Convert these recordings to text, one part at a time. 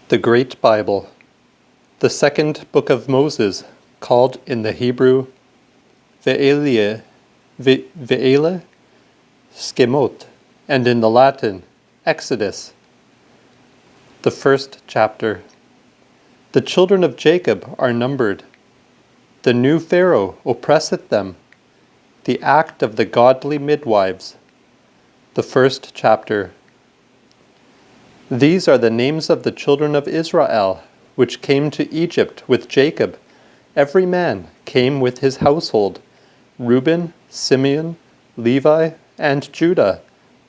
The Great Bible, the second book of Moses, called in the Hebrew Ve'ele Shemot, and in the Latin Exodus. The first chapter. The children of Jacob are numbered. The new Pharaoh oppresseth them. The act of the godly midwives. The first chapter. These are the names of the children of Israel, which came to Egypt with Jacob. Every man came with his household: Reuben, Simeon, Levi, and Judah,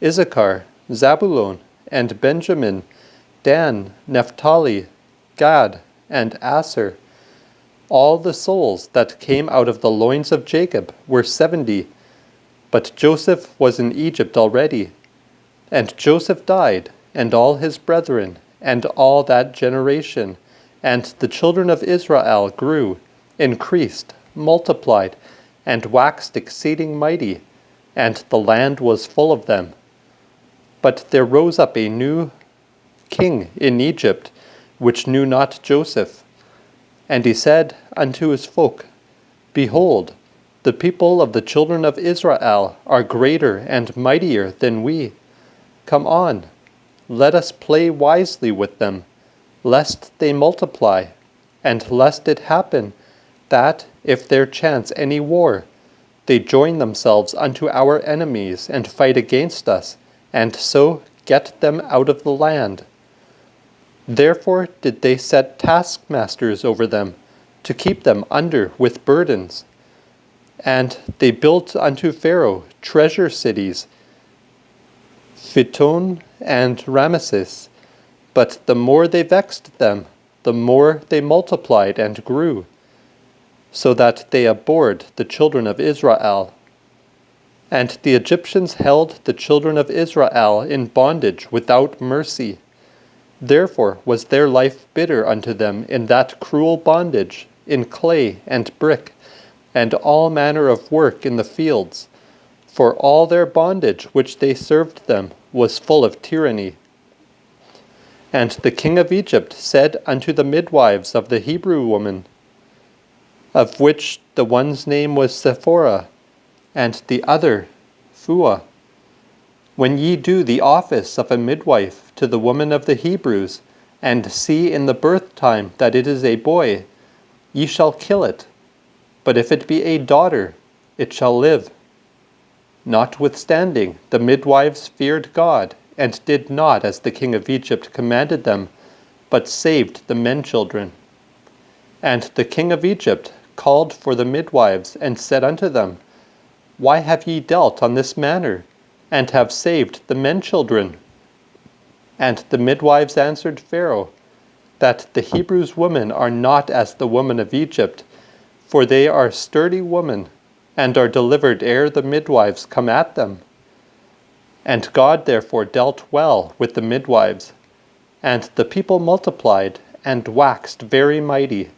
Issachar, Zabulon, and Benjamin, Dan, Naphtali, Gad, and Aser. All the souls that came out of the loins of Jacob were 70, but Joseph was in Egypt already. And Joseph died, and all his brethren, and all that generation. And the children of Israel grew, increased, multiplied, and waxed exceeding mighty, and the land was full of them. But there rose up a new king in Egypt, which knew not Joseph. And he said unto his folk, Behold, the people of the children of Israel are greater and mightier than we. Come on, let us play wisely with them, lest they multiply, and lest it happen that, if there chance any war, they join themselves unto our enemies and fight against us, and so get them out of the land. Therefore did they set taskmasters over them, to keep them under with burdens. And they built unto Pharaoh treasure cities, Pithom and Ramesses. But the more they vexed them, the more they multiplied and grew, so that they abhorred the children of Israel. And the Egyptians held the children of Israel in bondage without mercy. Therefore was their life bitter unto them in that cruel bondage, in clay and brick, and all manner of work in the fields. For all their bondage which they served them was full of tyranny. And the king of Egypt said unto the midwives of the Hebrew woman, of which the one's name was Sephora, and the other Phua, When ye do the office of a midwife to the woman of the Hebrews, and see in the birth time that it is a boy, ye shall kill it. But if it be a daughter, it shall live. Notwithstanding, the midwives feared God, and did not as the king of Egypt commanded them, but saved the men children. And the king of Egypt called for the midwives, and said unto them, Why have ye dealt on this manner, and have saved the men children? And the midwives answered Pharaoh, that the Hebrews women are not as the women of Egypt, for they are sturdy women, and are delivered ere the midwives come at them. And God therefore dealt well with the midwives, and the people multiplied, and waxed very mighty.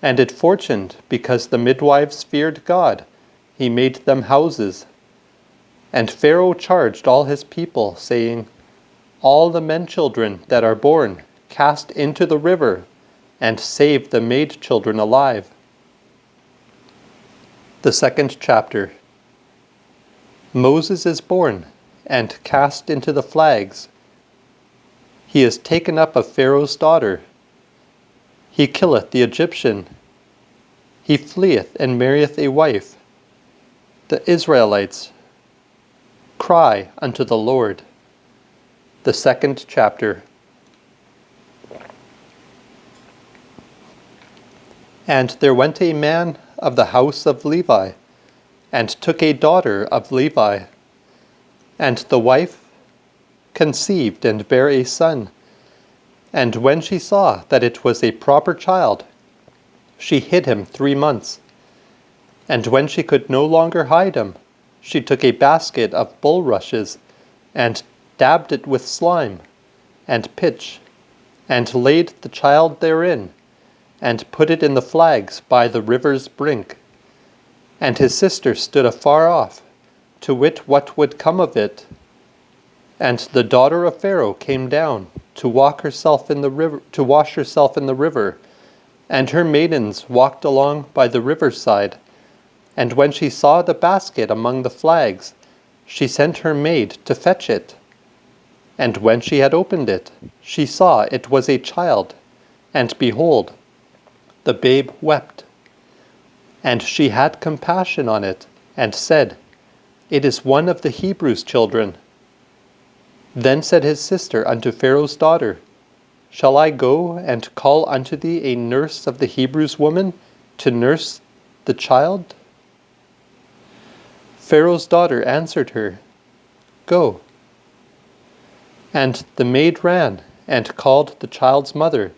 And it fortuned, because the midwives feared God, he made them houses. And Pharaoh charged all his people, saying, All the men children that are born cast into the river, and save the maid children alive. The second chapter. Moses is born, and cast into the flags. He is taken up of Pharaoh's daughter. He killeth the Egyptian. He fleeth and marrieth a wife. The Israelites cry unto the Lord. The second chapter. And there went a man of the house of Levi, and took a daughter of Levi. And the wife conceived and bare a son. And when she saw that it was a proper child, she hid him 3 months. And when she could no longer hide him, she took a basket of bulrushes, and dabbed it with slime and pitch, and laid the child therein, and put it in the flags by the river's brink. And his sister stood afar off, to wit what would come of it. And the daughter of Pharaoh came down, to wash herself in the river, and her maidens walked along by the riverside. And when she saw the basket among the flags, she sent her maid to fetch it. And when she had opened it, she saw it was a child, and behold, the babe wept. And she had compassion on it, and said, It is one of the Hebrews' children. Then said his sister unto Pharaoh's daughter, Shall I go and call unto thee a nurse of the Hebrews' woman to nurse the child? Pharaoh's daughter answered her, Go. And the maid ran and called the child's mother,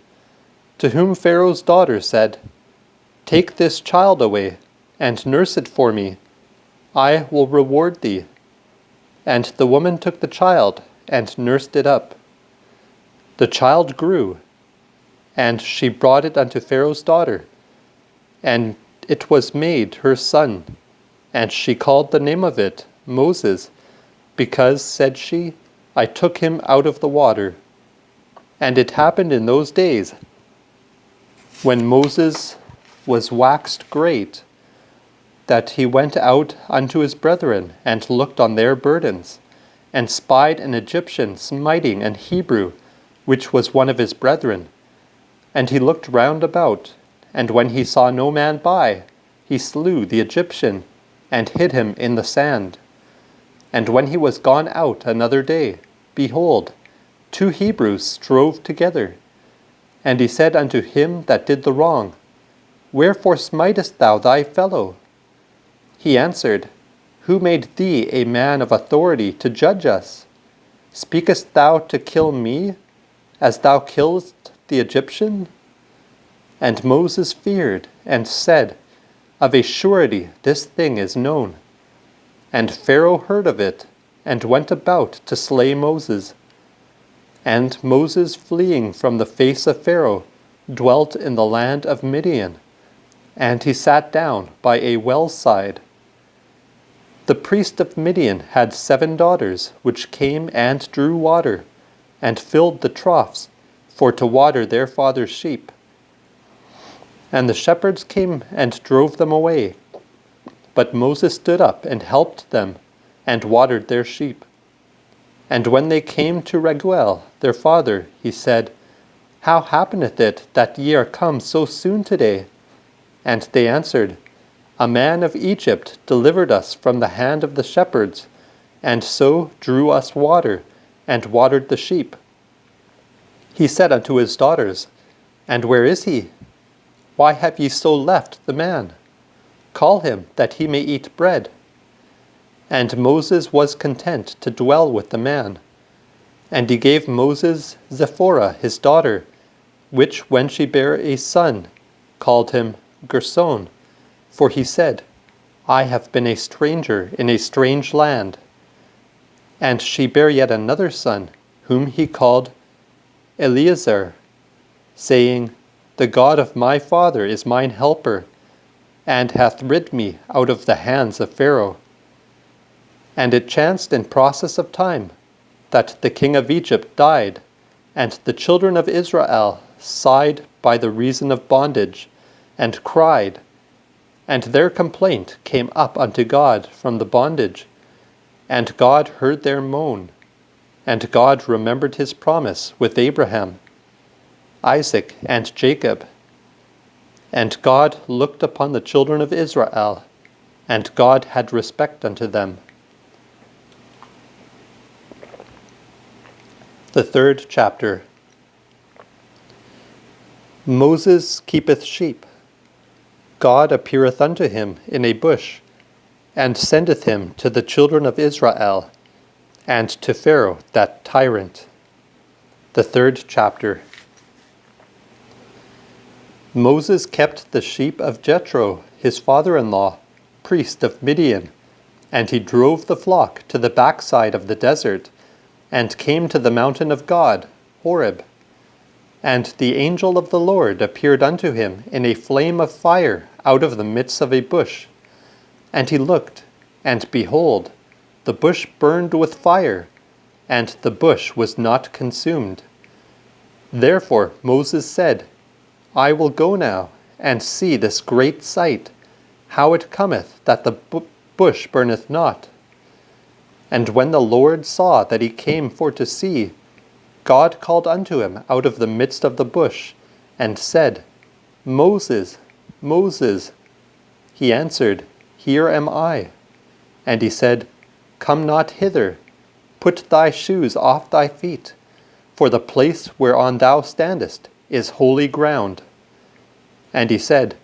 to whom Pharaoh's daughter said, Take this child away, and nurse it for me. I will reward thee. And the woman took the child, and nursed it up. The child grew, and she brought it unto Pharaoh's daughter, and it was made her son. And she called the name of it Moses, because, said she, I took him out of the water. And it happened in those days, when Moses was waxed great, that he went out unto his brethren, and looked on their burdens, and spied an Egyptian smiting an Hebrew, which was one of his brethren. And he looked round about, and when he saw no man by, he slew the Egyptian, and hid him in the sand. And when he was gone out another day, behold, 2 Hebrews strove together. And he said unto him that did the wrong, Wherefore smitest thou thy fellow? He answered, Who made thee a man of authority to judge us? Speakest thou to kill me, as thou killest the Egyptian? And Moses feared, and said, Of a surety this thing is known. And Pharaoh heard of it, and went about to slay Moses. And Moses, fleeing from the face of Pharaoh, dwelt in the land of Midian, and he sat down by a well's side. The priest of Midian had 7 daughters, which came and drew water, and filled the troughs, for to water their father's sheep. And the shepherds came and drove them away. But Moses stood up and helped them, and watered their sheep. And when they came to Raguel, their father, he said, How happeneth it that ye are come so soon today? And they answered, A man of Egypt delivered us from the hand of the shepherds, and so drew us water, and watered the sheep. He said unto his daughters, And where is he? Why have ye so left the man? Call him, that he may eat bread. And Moses was content to dwell with the man. And he gave Moses Zipporah his daughter, which when she bare a son, called him Gershon, for he said, I have been a stranger in a strange land. And she bare yet another son, whom he called Eleazar, saying, The God of my father is mine helper, and hath rid me out of the hands of Pharaoh. And it chanced in process of time, that the king of Egypt died, and the children of Israel sighed by the reason of bondage, and cried, and their complaint came up unto God from the bondage, and God heard their moan, and God remembered his promise with Abraham, Isaac, and Jacob. And God looked upon the children of Israel, and God had respect unto them. The 3rd chapter. Moses keepeth sheep. God appeareth unto him in a bush, and sendeth him to the children of Israel, and to Pharaoh that tyrant. The 3rd chapter. Moses kept the sheep of Jethro, his father-in-law, priest of Midian, and he drove the flock to the backside of the desert, and came to the mountain of God, Horeb. And the angel of the Lord appeared unto him in a flame of fire out of the midst of a bush. And he looked, and behold, the bush burned with fire, and the bush was not consumed. Therefore Moses said, I will go now and see this great sight, how it cometh that the bush burneth not. And when the Lord saw that he came for to see, God called unto him out of the midst of the bush, and said, Moses, Moses. He answered, Here am I. And he said, Come not hither, put thy shoes off thy feet, for the place whereon thou standest is holy ground. And he said,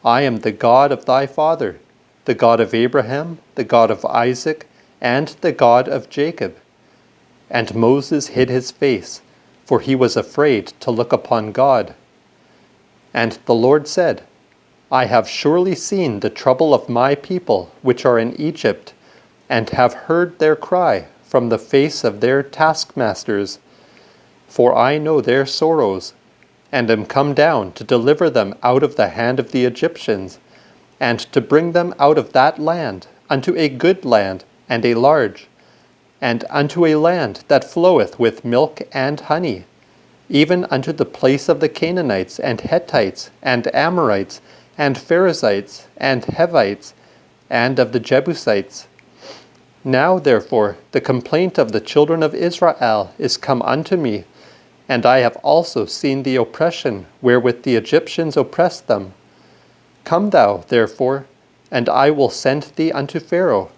I am the God of thy father, the God of Abraham, the God of Isaac, and the God of Jacob. And Moses hid his face, for he was afraid to look upon God. And the Lord said, I have surely seen the trouble of my people which are in Egypt, and have heard their cry from the face of their taskmasters. For I know their sorrows, and am come down to deliver them out of the hand of the Egyptians, and to bring them out of that land unto a good land and a large, and unto a land that floweth with milk and honey, even unto the place of the Canaanites and Hittites and Amorites and Perizzites and Hivites and of the Jebusites. Now therefore the complaint of the children of Israel is come unto me, and I have also seen the oppression wherewith the Egyptians oppress them. Come thou, therefore, and I will send thee unto Pharaoh,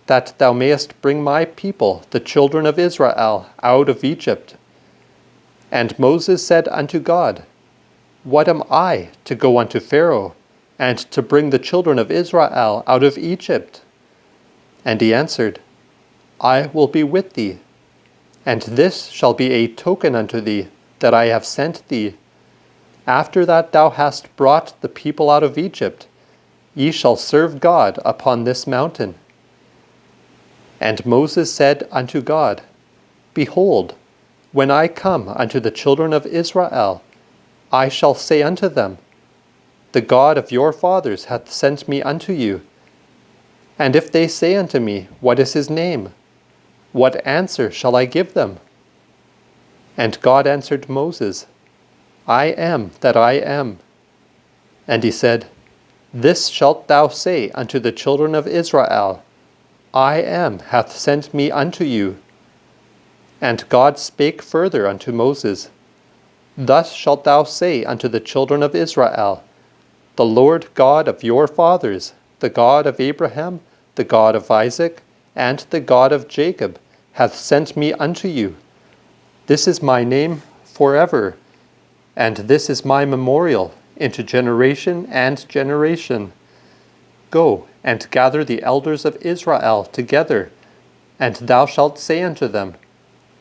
that thou mayest bring my people, the children of Israel, out of Egypt. And Moses said unto God, What am I to go unto Pharaoh, and to bring the children of Israel out of Egypt? And he answered, I will be with thee, and this shall be a token unto thee that I have sent thee. After that thou hast brought the people out of Egypt, ye shall serve God upon this mountain. And Moses said unto God, Behold, when I come unto the children of Israel, I shall say unto them, The God of your fathers hath sent me unto you. And if they say unto me, What is his name? What answer shall I give them? And God answered Moses, I am that I am. And he said, This shalt thou say unto the children of Israel, I am hath sent me unto you. And God spake further unto Moses, Thus shalt thou say unto the children of Israel, The Lord God of your fathers, the God of Abraham, the God of Isaac, and the God of Jacob, hath sent me unto you. This is my name forever, and this is my memorial into generation and generation. Go and gather the elders of Israel together, and thou shalt say unto them,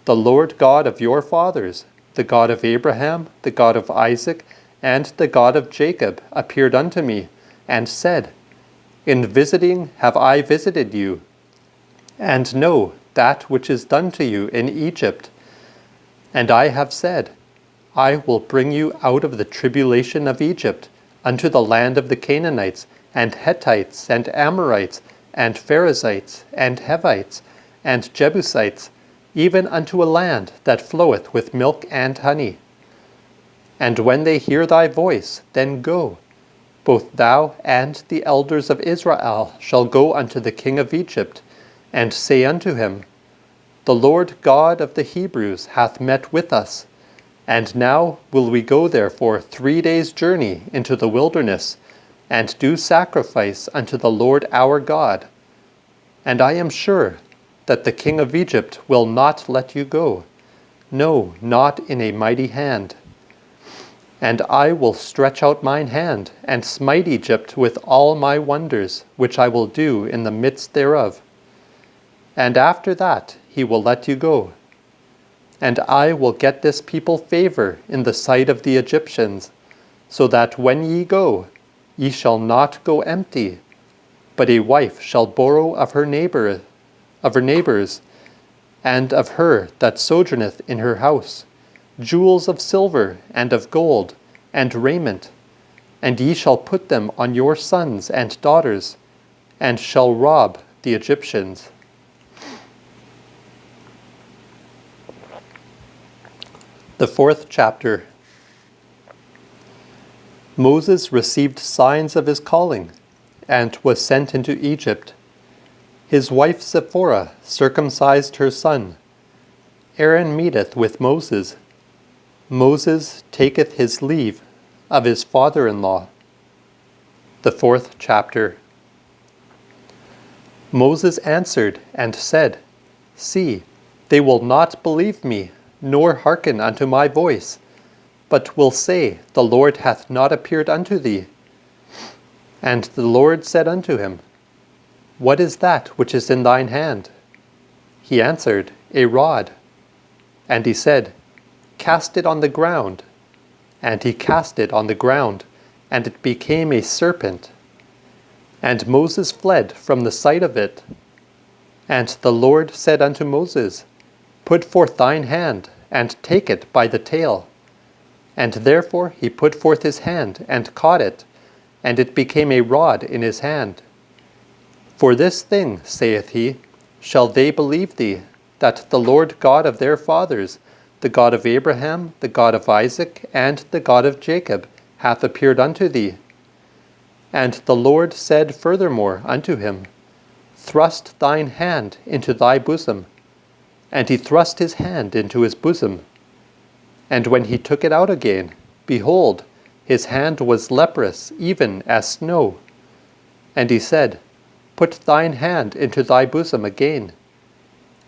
The Lord God of your fathers, the God of Abraham, the God of Isaac, and the God of Jacob appeared unto me, and said, In visiting have I visited you, and know that which is done to you in Egypt. And I have said, I will bring you out of the tribulation of Egypt unto the land of the Canaanites, and Hittites, and Amorites, and Perizzites, and Hivites, and Jebusites, even unto a land that floweth with milk and honey. And when they hear thy voice, then go. Both thou and the elders of Israel shall go unto the king of Egypt, and say unto him, The Lord God of the Hebrews hath met with us, and now will we go therefore 3 days' journey into the wilderness, and do sacrifice unto the Lord our God. And I am sure that the king of Egypt will not let you go, no, not in a mighty hand. And I will stretch out mine hand, and smite Egypt with all my wonders, which I will do in the midst thereof. And after that he will let you go. And I will get this people favor in the sight of the Egyptians, so that when ye go, ye shall not go empty, but a wife shall borrow of her neighbors, and of her that sojourneth in her house, jewels of silver and of gold, and raiment, and ye shall put them on your sons and daughters, and shall rob the Egyptians. The fourth chapter. Moses received signs of his calling, and was sent into Egypt. His wife Zipporah circumcised her son. Aaron meeteth with Moses. Moses taketh his leave of his father-in-law. The fourth chapter. Moses answered and said, See, they will not believe me, nor hearken unto my voice, but will say, The Lord hath not appeared unto thee. And the Lord said unto him, What is that which is in thine hand? He answered, A rod. And he said, Cast it on the ground. And he cast it on the ground, and it became a serpent. And Moses fled from the sight of it. And the Lord said unto Moses, Put forth thine hand, and take it by the tail. And therefore he put forth his hand, and caught it, and it became a rod in his hand. For this thing, saith he, shall they believe thee, that the Lord God of their fathers, the God of Abraham, the God of Isaac, and the God of Jacob, hath appeared unto thee. And the Lord said furthermore unto him, Thrust thine hand into thy bosom. And he thrust his hand into his bosom. And when he took it out again, behold, his hand was leprous, even as snow. And he said, Put thine hand into thy bosom again.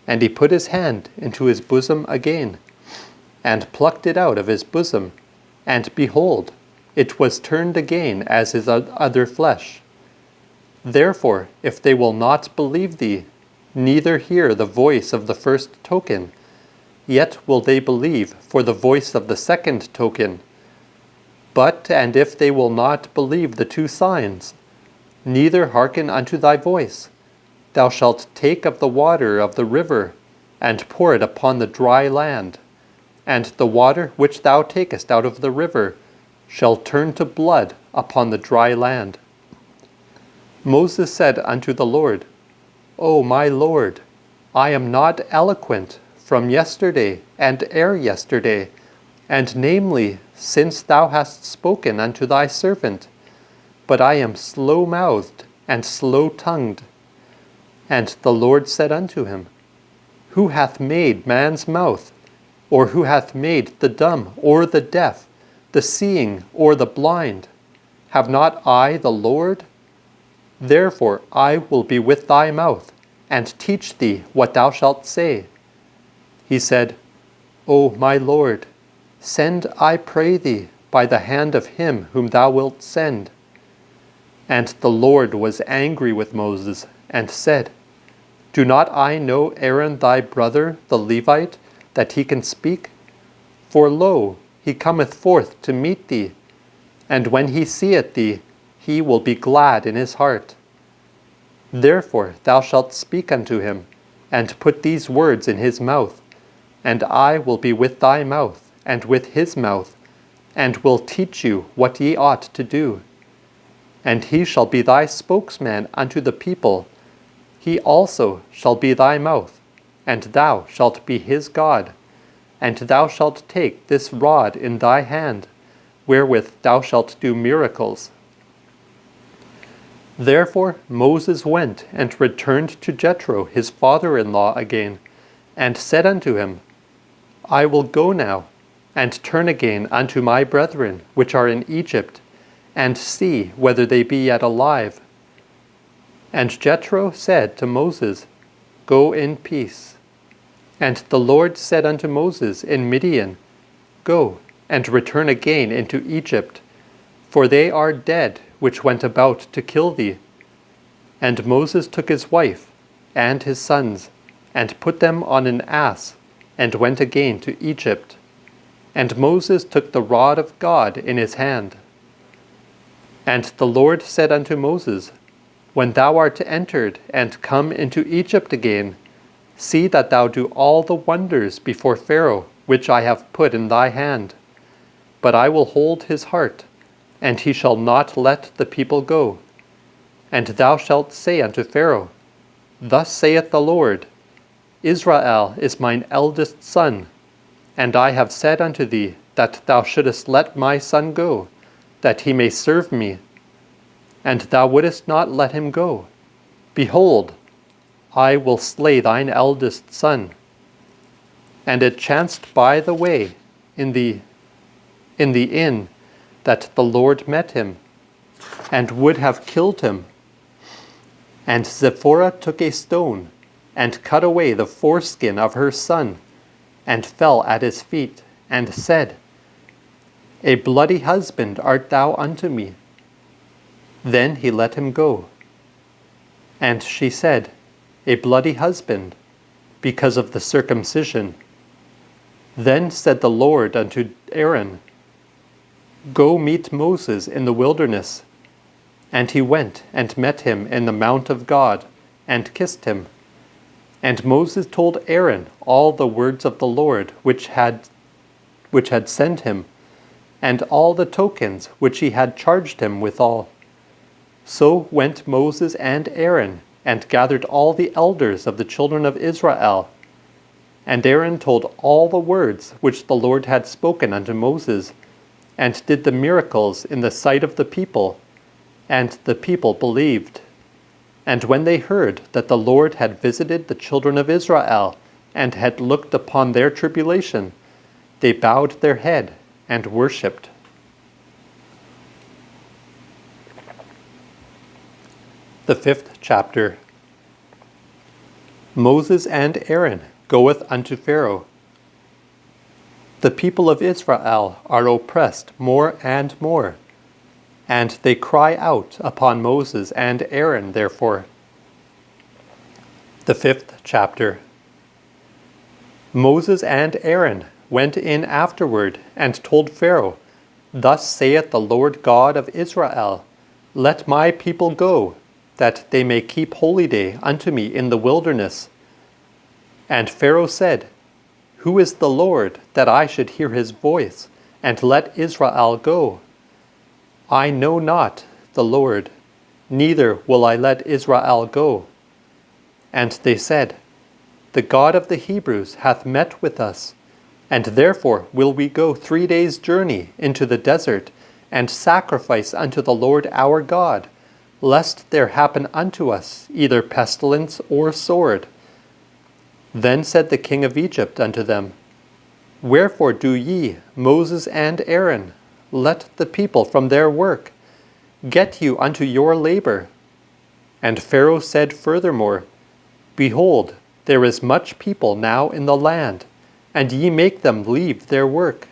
And he put his hand into his bosom again, and plucked it out of his bosom, and behold, it was turned again as his other flesh. Therefore, if they will not believe thee, neither hear the voice of the first token, yet will they believe for the voice of the second token. But, and if they will not believe the two signs, neither hearken unto thy voice, thou shalt take of the water of the river, and pour it upon the dry land, and the water which thou takest out of the river shall turn to blood upon the dry land. Moses said unto the Lord, O my Lord, I am not eloquent from yesterday and ere yesterday, and namely, since thou hast spoken unto thy servant, but I am slow-mouthed and slow-tongued. And the Lord said unto him, Who hath made man's mouth? Or who hath made the dumb or the deaf, the seeing or the blind? Have not I the Lord? Therefore I will be with thy mouth, and teach thee what thou shalt say. He said, O my Lord, send, I pray thee, by the hand of him whom thou wilt send. And the Lord was angry with Moses, and said, Do not I know Aaron thy brother, the Levite, that he can speak? For lo, he cometh forth to meet thee, and when he seeth thee, he will be glad in his heart. Therefore thou shalt speak unto him, and put these words in his mouth, and I will be with thy mouth, and with his mouth, and will teach you what ye ought to do. And he shall be thy spokesman unto the people. He also shall be thy mouth, and thou shalt be his God. And thou shalt take this rod in thy hand, wherewith thou shalt do miracles. Therefore Moses went and returned to Jethro his father-in-law again, and said unto him, I will go now, and turn again unto my brethren which are in Egypt, and see whether they be yet alive. And Jethro said to Moses, Go in peace. And the Lord said unto Moses in Midian, Go, and return again into Egypt, for they are dead which went about to kill thee. And Moses took his wife and his sons, and put them on an ass, and went again to Egypt. And Moses took the rod of God in his hand. And the Lord said unto Moses, When thou art entered and come into Egypt again, see that thou do all the wonders before Pharaoh, which I have put in thy hand. But I will hold his heart, and he shall not let the people go. And thou shalt say unto Pharaoh, Thus saith the Lord, Israel is mine eldest son. And I have said unto thee, that thou shouldest let my son go, that he may serve me. And thou wouldest not let him go. Behold, I will slay thine eldest son. And it chanced by the way, in the inn, that the Lord met him, and would have killed him. And Zipporah took a stone, and cut away the foreskin of her son, and fell at his feet, and said, A bloody husband art thou unto me. Then he let him go. And she said, A bloody husband, because of the circumcision. Then said the Lord unto Aaron, Go meet Moses in the wilderness. And he went and met him in the mount of God, and kissed him. And Moses told Aaron all the words of the Lord which had sent him, and all the tokens which he had charged him withal. So went Moses and Aaron, and gathered all the elders of the children of Israel. And Aaron told all the words which the Lord had spoken unto Moses, and did the miracles in the sight of the people, and the people believed. And when they heard that the Lord had visited the children of Israel, and had looked upon their tribulation, they bowed their head and worshipped. The 5th chapter. Moses and Aaron goeth unto Pharaoh. The people of Israel are oppressed more and more, and they cry out upon Moses and Aaron therefore. The 5th chapter. Moses and Aaron went in afterward and told Pharaoh, Thus saith the Lord God of Israel, Let my people go, that they may keep holy day unto me in the wilderness. And Pharaoh said, Who is the Lord, that I should hear his voice, and let Israel go? I know not the Lord, neither will I let Israel go. And they said, The God of the Hebrews hath met with us, and therefore will we go 3 days' journey into the desert, and sacrifice unto the Lord our God, lest there happen unto us either pestilence or sword. Then said the king of Egypt unto them, Wherefore do ye, Moses and Aaron, let the people from their work? Get you unto your labor. And Pharaoh said furthermore, Behold, there is much people now in the land, and ye make them leave their work.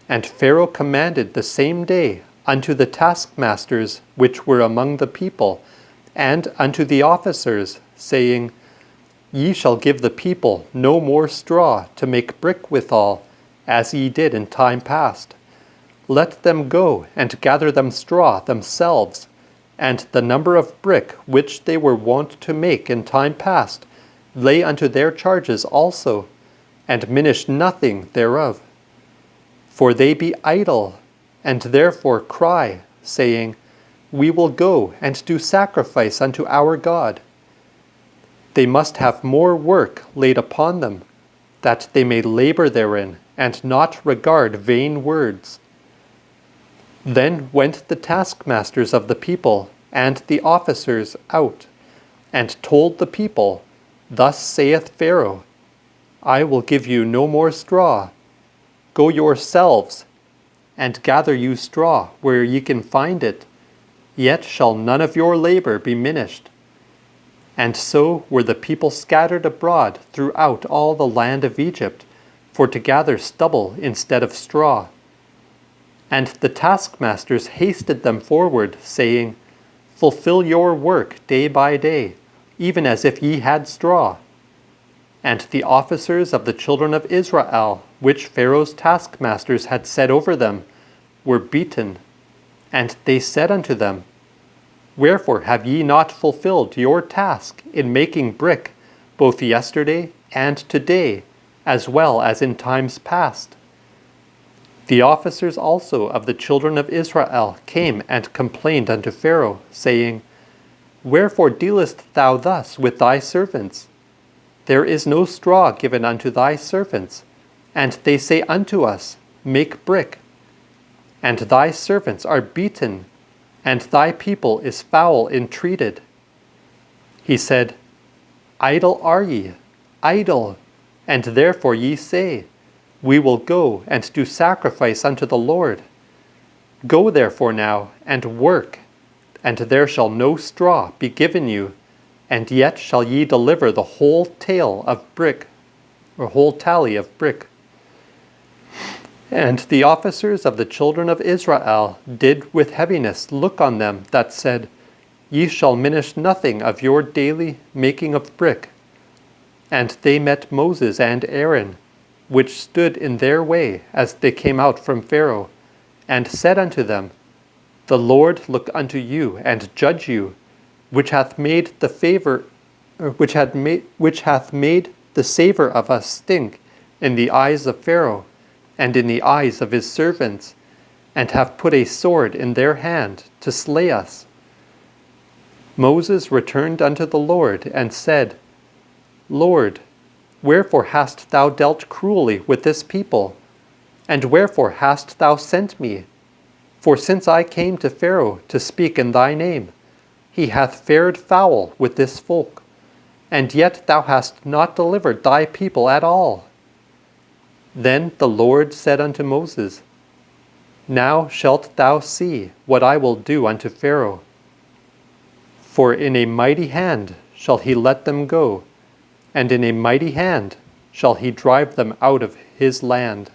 And Pharaoh commanded the same day unto the taskmasters which were among the people, and unto the officers, saying, Ye shall give the people no more straw to make brick withal, as ye did in time past. Let them go and gather them straw themselves, and the number of brick which they were wont to make in time past, lay unto their charges also, and minish nothing thereof. For they be idle, and therefore cry, saying, We will go and do sacrifice unto our God. They must have more work laid upon them, that they may labor therein, and not regard vain words. Then went the taskmasters of the people and the officers out, and told the people, Thus saith Pharaoh, I will give you no more straw. Go yourselves, and gather you straw where ye can find it, yet shall none of your labor be minished. And so were the people scattered abroad throughout all the land of Egypt, for to gather stubble instead of straw. And the taskmasters hasted them forward, saying, Fulfill your work day by day, even as if ye had straw. And the officers of the children of Israel, which Pharaoh's taskmasters had set over them, were beaten. And they said unto them, Wherefore have ye not fulfilled your task in making brick, both yesterday and today, as well as in times past? The officers also of the children of Israel came and complained unto Pharaoh, saying, Wherefore dealest thou thus with thy servants? There is no straw given unto thy servants, And they say unto us, Make brick. And thy servants are beaten, and thy people is foul entreated. He said, Idle are ye, idle, and therefore ye say, We will go and do sacrifice unto the Lord. Go therefore now, and work, and there shall no straw be given you, and yet shall ye deliver the whole tale of brick, or whole tally of brick. And the officers of the children of Israel did with heaviness look on them that said, Ye shall minish nothing of your daily making of brick. And they met Moses and Aaron, which stood in their way as they came out from Pharaoh, and said unto them, The Lord look unto you and judge you, which hath made the savor of us stink in the eyes of Pharaoh, and in the eyes of his servants, and have put a sword in their hand to slay us. Moses returned unto the Lord, and said, Lord, wherefore hast thou dealt cruelly with this people? And wherefore hast thou sent me? For since I came to Pharaoh to speak in thy name, he hath fared foul with this folk, and yet thou hast not delivered thy people at all. Then the Lord said unto Moses, Now shalt thou see what I will do unto Pharaoh. For in a mighty hand shall he let them go, and in a mighty hand shall he drive them out of his land.